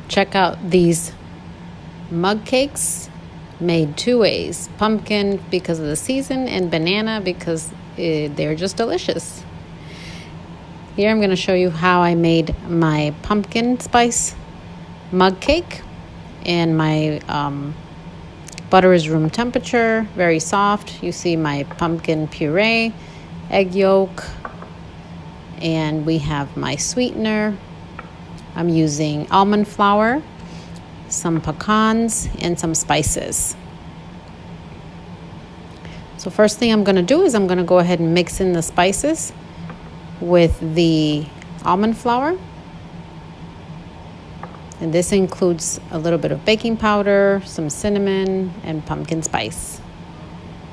check out these mug cakes made two ways. Pumpkin because of the season and banana because they're just delicious. Here I'm going to show you how I made my pumpkin spice mug cake. And my butter is room temperature, very soft. You see my pumpkin puree, egg yolk, and we have my sweetener. I'm using almond flour, some pecans, and some spices. So first thing I'm going to do is I'm going to go ahead and mix in the spices with the almond flour. And this includes a little bit of baking powder, some cinnamon, and pumpkin spice.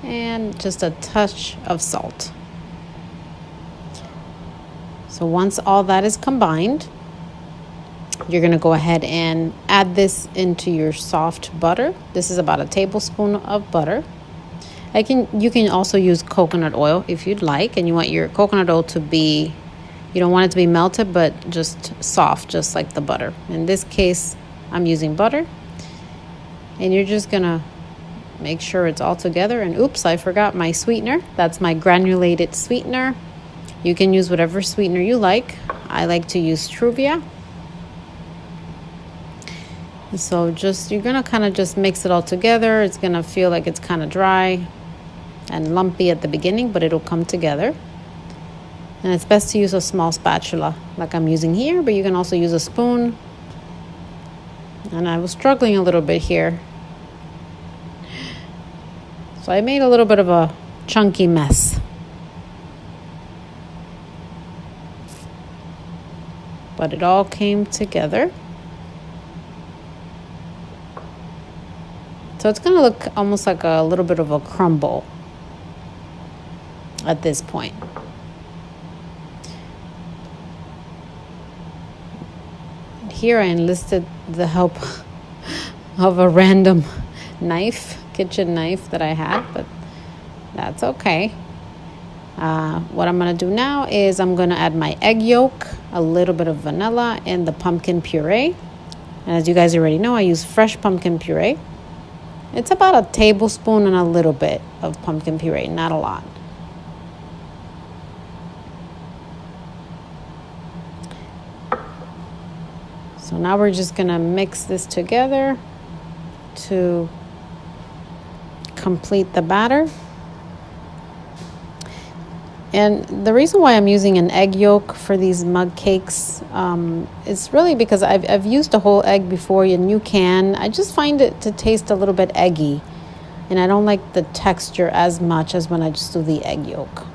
And just a touch of salt. So once all that is combined, you're going to go ahead and add this into your soft butter. This is about a tablespoon of butter. You can also use coconut oil if you'd like, and you want your coconut oil to be, you don't want it to be melted, but just soft, just like the butter. In this case, I'm using butter. And you're just going to make sure it's all together. And oops, I forgot my sweetener. That's my granulated sweetener. You can use whatever sweetener you like. I like to use Truvia. So you're going to kind of just mix it all together. It's going to feel like it's kind of dry and lumpy at the beginning, but it'll come together. And it's best to use a small spatula like I'm using here, but you can also use a spoon. And I was struggling a little bit here. So I made a little bit of a chunky mess. But it all came together. So it's going to look almost like a little bit of a crumble at this point. Here I enlisted the help of a random kitchen knife that I had, but that's okay. What I'm going to do now is I'm going to add my egg yolk, a little bit of vanilla, and the pumpkin puree. And as you guys already know, I use fresh pumpkin puree. It's about a tablespoon and a little bit of pumpkin puree, not a lot. So now we're just going to mix this together to complete the batter. And the reason why I'm using an egg yolk for these mug cakes is really because I've used a whole egg before, and you can. I just find it to taste a little bit eggy, and I don't like the texture as much as when I just do the egg yolk.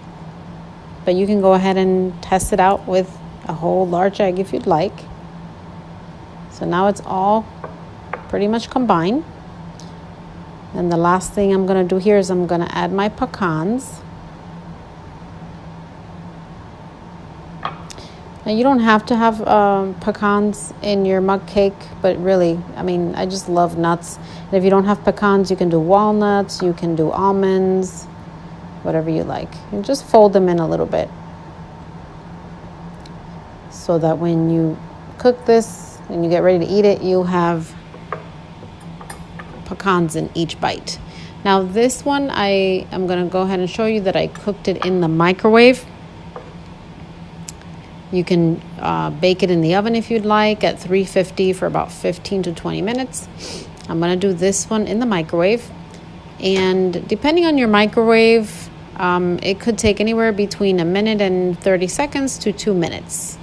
But you can go ahead and test it out with a whole large egg if you'd like. So now it's all pretty much combined. And the last thing I'm going to do here is I'm going to add my pecans. Now, you don't have to have pecans in your mug cake, but really, I just love nuts. And if you don't have pecans, you can do walnuts, you can do almonds, whatever you like. And just fold them in a little bit so that when you cook this and you get ready to eat it, you'll have pecans in each bite. Now, this one, I'm going to go ahead and show you that I cooked it in the microwave. You can bake it in the oven if you'd like at 350 for about 15 to 20 minutes. I'm going to do this one in the microwave. And depending on your microwave, it could take anywhere between a minute and 30 seconds to 2 minutes.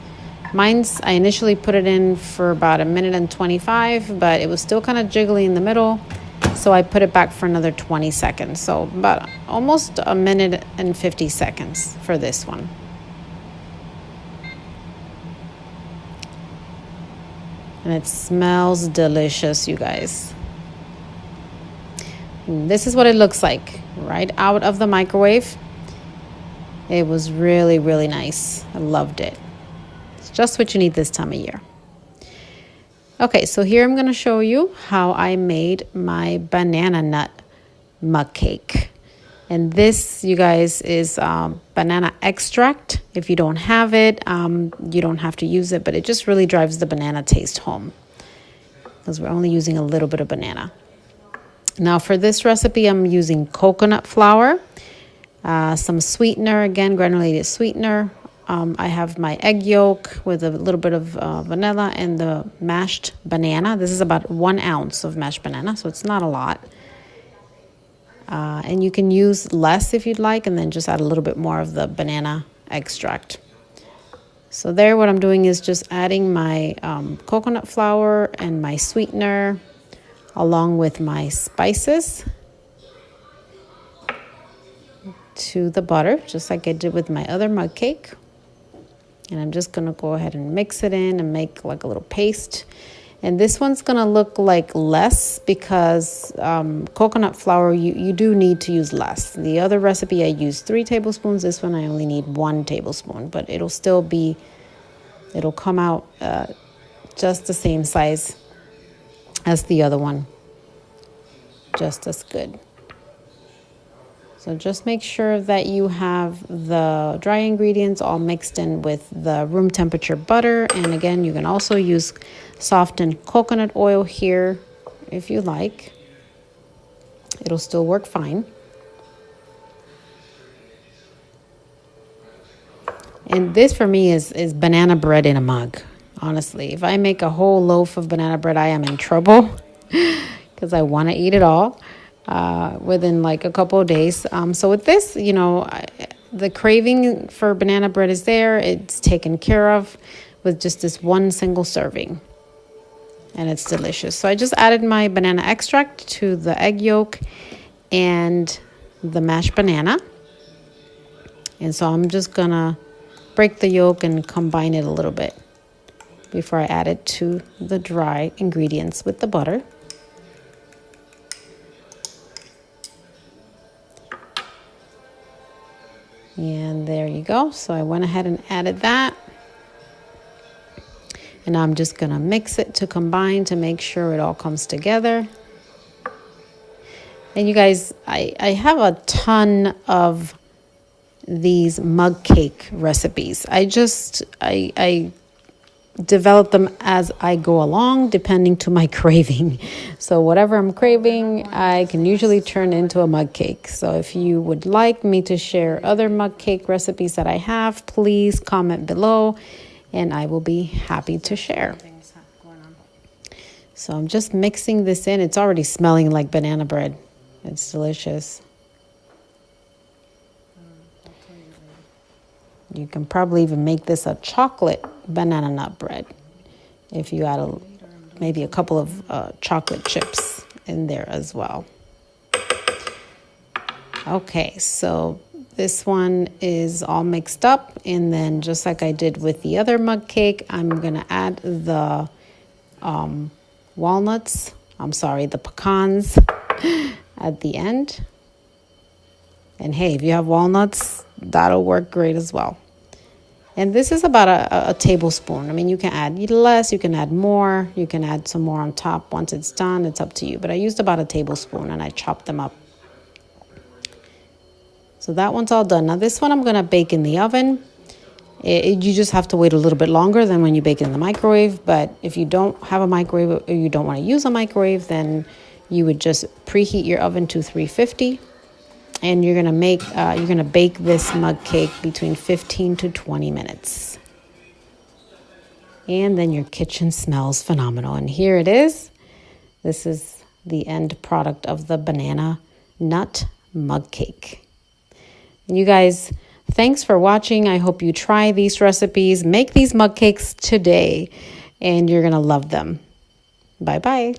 I initially put it in for about a minute and 25, but it was still kind of jiggly in the middle. So I put it back for another 20 seconds. So about almost a minute and 50 seconds for this one. And it smells delicious, you guys. And this is what it looks like right out of the microwave. It was really, really nice. I loved it. It's just what you need this time of year. Okay, so here I'm going to show you how I made my banana nut mug cake. And this, you guys, is banana extract. If you don't have it, you don't have to use it, but it just really drives the banana taste home. because we're only using a little bit of banana. Now for this recipe, I'm using coconut flour, some sweetener, again, granulated sweetener. I have my egg yolk with a little bit of vanilla and the mashed banana. This is about 1 ounce of mashed banana, so it's not a lot. And you can use less if you'd like, and then just add a little bit more of the banana extract. So there, what I'm doing is just adding my coconut flour and my sweetener along with my spices to the butter, just like I did with my other mug cake. And I'm just going to go ahead and mix it in and make like a little paste. And this one's going to look like less because coconut flour, you do need to use less. The other recipe I used 3 tablespoons. This one I only need 1 tablespoon. But it'll come out just the same size as the other one. Just as good. So just make sure that you have the dry ingredients all mixed in with the room temperature butter. And again, you can also use softened coconut oil here if you like. It'll still work fine. And this for me is banana bread in a mug. Honestly, if I make a whole loaf of banana bread, I am in trouble because I want to eat it all. Within like a couple of days. So with this, the craving for banana bread is there. It's taken care of with just this one single serving. And it's delicious. So I just added my banana extract to the egg yolk and the mashed banana. And so I'm just going to break the yolk and combine it a little bit before I add it to the dry ingredients with the butter. And there you go. So I went ahead and added that. And I'm just going to mix it to combine to make sure it all comes together. And you guys, I have a ton of these mug cake recipes. I develop them as I go along, depending to my craving. So whatever I'm craving, I can usually turn into a mug cake. So if you would like me to share other mug cake recipes that I have, please comment below and I will be happy to share. So I'm just mixing this in. It's already smelling like banana bread. It's delicious. You can probably even make this a chocolate banana nut bread if you add maybe a couple of chocolate chips in there as well. Okay, so this one is all mixed up, and then just like I did with the other mug cake, I'm going to add the the pecans at the end. And hey, if you have walnuts, that'll work great as well. And this is about a tablespoon. I mean, you can add less, you can add more, you can add some more on top once it's done. It's up to you. But I used about a tablespoon and I chopped them up. So that one's all done. Now this one I'm going to bake in the oven. You just have to wait a little bit longer than when you bake it in the microwave. But if you don't have a microwave or you don't want to use a microwave, then you would just preheat your oven to 350. And you're gonna bake this mug cake between 15 to 20 minutes. And then your kitchen smells phenomenal. And here it is. This is the end product of the banana nut mug cake. And you guys, thanks for watching. I hope you try these recipes. Make these mug cakes today, and you're gonna love them. Bye-bye.